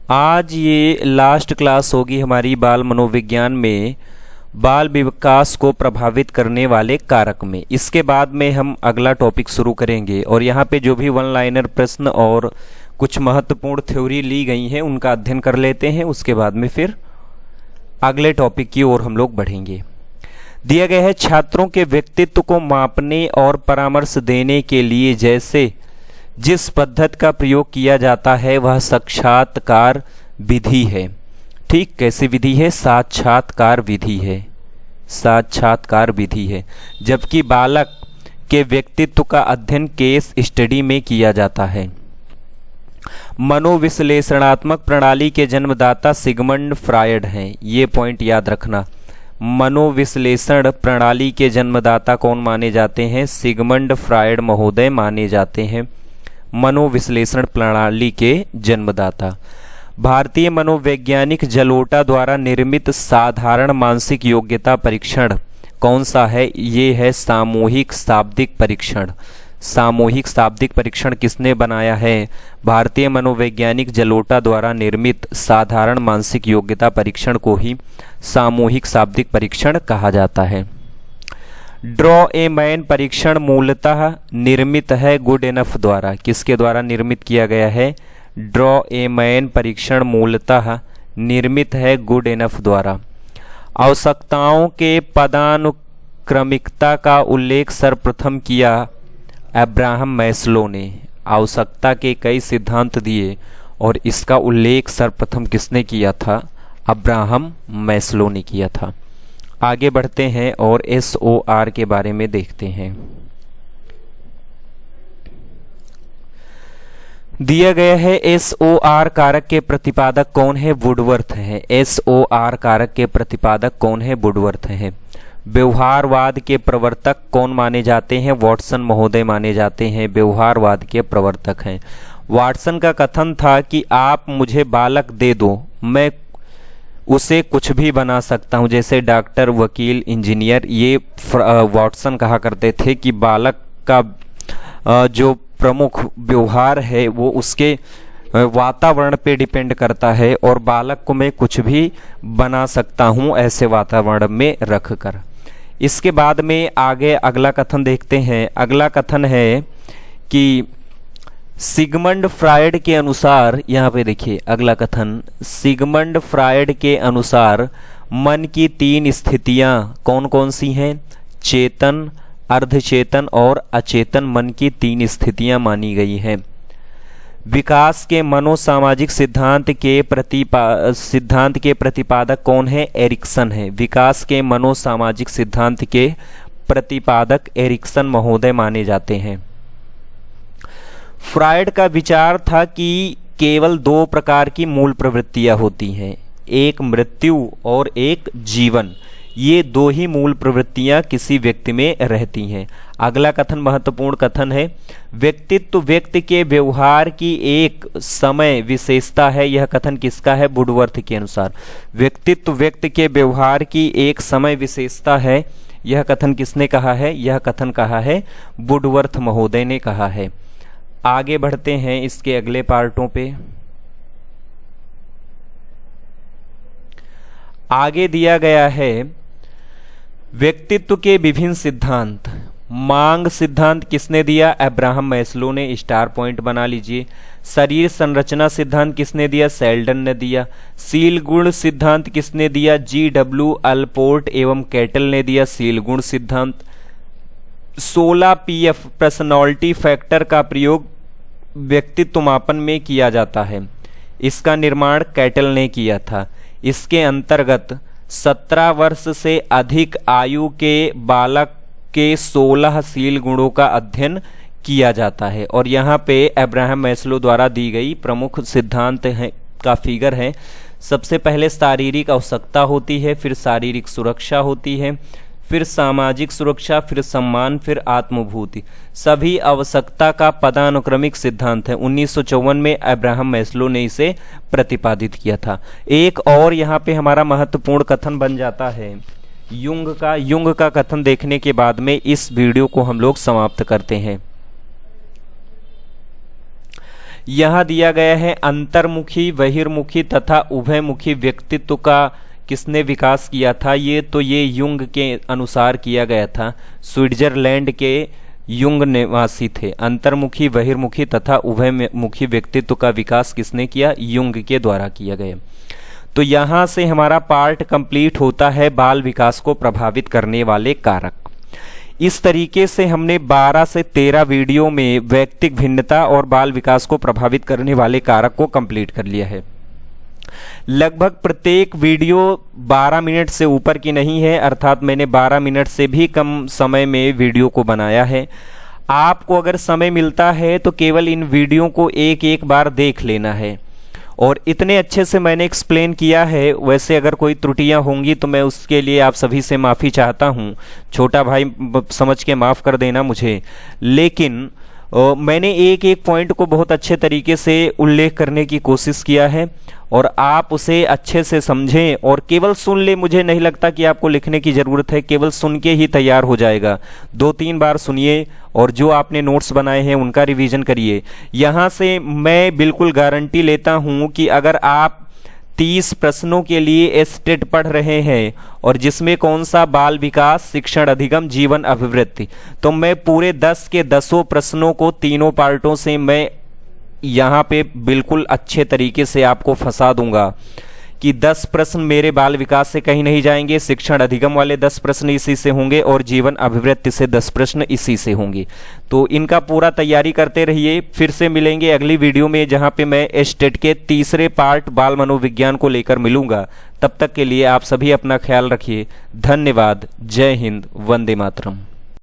आज ये last class होगी हमारी बाल मनोविज्ञान में बाल विकास को प्रभावित करने वाले कारक में। इसके बाद में हम अगला टॉपिक शुरू करेंगे और यहाँ पे जो भी वन लाइनर प्रश्न और कुछ महत्वपूर्ण थ्योरी ली गई हैं उनका अध्ययन कर लेते हैं। उसके बाद में फिर अगले टॉपिक की ओर हम लोग बढ़ेंगे। दिया गया है छात्रों के व्यक्तित्व को मापने और परामर्श देने के लिए जैसे जिस पद्धति का प्रयोग किया जाता है वह साक्षात्कार विधि है। ठीक, कैसी विधि है? साक्षात्कार विधि है। साक्षात्कार विधि है। जबकि बालक के व्यक्तित्व का अध्ययन केस स्टडी में किया जाता है। मनोविश्लेषणात्मक प्रणाली के जन्मदाता सिगमंड फ्रायड हैं। ये पॉइंट याद रखना। मनोविश्लेषण प्रणाली के जन्मदाता कौन माने जाते हैं? सिगमंड फ्रायड महोदय माने जाते हैं मनोविश्लेषण प्रणाली के जन्मदाता। भारतीय मनोवैज्ञानिक जलोटा द्वारा निर्मित साधारण मानसिक योग्यता परीक्षण कौन सा है? ये है सामूहिक शाब्दिक परीक्षण। सामूहिक शाब्दिक परीक्षण किसने बनाया है? भारतीय मनोवैज्ञानिक जलोटा द्वारा निर्मित साधारण मानसिक योग्यता परीक्षण को ही सामूहिक शाब्दिक परीक्षण कहा जाता है। ड्रॉ ए मैन परीक्षण मूलतः निर्मित है गुड इनफ द्वारा। किसके द्वारा निर्मित किया गया है? ड्रॉ ए मैन परीक्षण मूलतः निर्मित है गुड इनफ द्वारा। आवश्यकताओं के पदानुक्रमिकता का उल्लेख सर्वप्रथम किया अब्राहम मैस्लो ने। आवश्यकता के कई सिद्धांत दिए और इसका उल्लेख सर्वप्रथम किसने किया था? अब्राहम मैस्लो ने किया था। आगे बढ़ते हैं और SOR के बारे में देखते हैं। दिया गया है SOR कारक के प्रतिपादक कौन है? वुडवर्थ है। SOR कारक के प्रतिपादक कौन है? वुडवर्थ है। व्यवहारवाद के प्रवर्तक कौन माने जाते हैं? वॉटसन महोदय माने जाते हैं व्यवहारवाद के प्रवर्तक हैं। वॉटसन का कथन था कि आप मुझे बालक दे दो, मैं उसे कुछ भी बना सकता हूं, जैसे डॉक्टर, वकील, इंजीनियर। ये वॉटसन कहा करते थे कि बालक का जो प्रमुख व्यवहार है वो उसके वातावरण पे डिपेंड करता है और बालक को मैं कुछ भी बना सकता हूं ऐसे वातावरण में रखकर। इसके बाद में आगे अगला कथन देखते हैं। अगला कथन है कि सिगमंड फ्रायड के अनुसार, यहाँ पे देखिए अगला कथन, सिगमंड फ्रायड के अनुसार मन की 3 स्थितियां कौन कौन सी हैं? चेतन, अर्धचेतन और अचेतन मन की 3 स्थितियां मानी गई हैं। विकास के मनोसामाजिक सिद्धांत के प्रतिपादक कौन है? एरिक्सन है। विकास के मनोसामाजिक सिद्धांत के प्रतिपादक एरिक्सन महोदय माने जाते हैं। फ्रायड का विचार था कि केवल 2 प्रकार की मूल प्रवृत्तियां होती हैं, एक मृत्यु और एक जीवन। ये 2 ही मूल प्रवृत्तियां किसी व्यक्ति में रहती हैं। अगला कथन महत्वपूर्ण कथन है। व्यक्तित्व व्यक्ति के व्यवहार की एक समय विशेषता है। यह कथन किसका है? वुडवर्थ के अनुसार। व्यक्तित्व व्यक्ति के व्यवहार की एक समय विशेषता है। यह कथन किसने कहा है? यह कथन कहा है वुडवर्थ महोदय ने कहा है। आगे बढ़ते हैं इसके अगले पार्टों पे। आगे दिया गया है व्यक्तित्व के विभिन्न सिद्धांत। मांग सिद्धांत किसने दिया? अब्राहम मैस्लो ने। स्टार पॉइंट बना लीजिए। शरीर संरचना सिद्धांत किसने दिया? सेल्डन ने दिया। सील गुण सिद्धांत किसने दिया? GW अल्पोर्ट एवं कैटल ने दिया सील गुण सिद्धांत। 16 PF पर्सनालिटी फैक्टर का प्रयोग व्यक्तित्व मापन में किया जाता है। इसका निर्माण कैटल ने किया था। इसके अंतर्गत 17 वर्ष से अधिक आयु के बालक के 16 सील गुणों का अध्ययन किया जाता है। और यहाँ पे अब्राहम मैस्लो द्वारा दी गई प्रमुख सिद्धांत है का फिगर है। सबसे पहले शारीरिक आवश्यकता होती है, फिर शारीरिक सुरक्षा होती है, फिर सामाजिक सुरक्षा, फिर सम्मान, फिर आत्मभूति। सभी आवश्यकता का पदानुक्रमिक सिद्धांत है। 1954 में अब्राहम मैस्लो ने इसे प्रतिपादित किया था। एक और यहाँ पे हमारा महत्वपूर्ण कथन बन जाता है युंग का कथन देखने के बाद में इस वीडियो को हम लोग समाप्त करते हैं। यहाँ दिया गया है अंतर्मुखी, बहिर्मुखी तथा उभयमुखी व्यक्तित्व का किसने विकास किया था। ये युंग के अनुसार किया गया था। स्विट्जरलैंड के युंग निवासी थे। अंतर्मुखी, बहिर्मुखी तथा उभयमुखी व्यक्तित्व का विकास किसने किया? युंग के द्वारा किया गया। तो यहाँ से हमारा पार्ट कंप्लीट होता है बाल विकास को प्रभावित करने वाले कारक। इस तरीके से हमने 12 से 13 वीडियो में व्यक्तिक भिन्नता और बाल विकास को प्रभावित करने वाले कारक को कंप्लीट कर लिया है। लगभग प्रत्येक वीडियो 12 मिनट से ऊपर की नहीं है, अर्थात मैंने 12 मिनट से भी कम समय में वीडियो को बनाया है। आपको अगर समय मिलता है तो केवल इन वीडियो को एक एक बार देख लेना है, और इतने अच्छे से मैंने एक्सप्लेन किया है। वैसे अगर कोई त्रुटियां होंगी तो मैं उसके लिए आप सभी से माफ़ी चाहता हूं, छोटा भाई समझ के माफ़ कर देना मुझे। लेकिन मैंने एक एक पॉइंट को बहुत अच्छे तरीके से उल्लेख करने की कोशिश किया है, और आप उसे अच्छे से समझें और केवल सुन ले। मुझे नहीं लगता कि आपको लिखने की ज़रूरत है, केवल सुन के ही तैयार हो जाएगा। 2-3 बार सुनिए और जो आपने नोट्स बनाए हैं उनका रिवीजन करिए। यहाँ से मैं बिल्कुल गारंटी लेता हूँ कि अगर आप 30 प्रश्नों के लिए एस्टेट पढ़ रहे हैं और जिसमें कौन सा बाल विकास, शिक्षण अधिगम, जीवन अभिवृत्ति, तो मैं पूरे 10 के 10 प्रश्नों को तीनों पार्टों से मैं यहाँ पे बिल्कुल अच्छे तरीके से आपको फंसा दूंगा कि 10 प्रश्न मेरे बाल विकास से कहीं नहीं जाएंगे, शिक्षण अधिगम वाले 10 प्रश्न इसी से होंगे और जीवन अभिवृत्ति से 10 प्रश्न इसी से होंगे। तो इनका पूरा तैयारी करते रहिए। फिर से मिलेंगे अगली वीडियो में, जहाँ पे मैं एस्टेट के तीसरे पार्ट बाल मनोविज्ञान को लेकर मिलूंगा। तब तक के लिए आप सभी अपना ख्याल रखिए। धन्यवाद। जय हिंद। वंदे मातरम।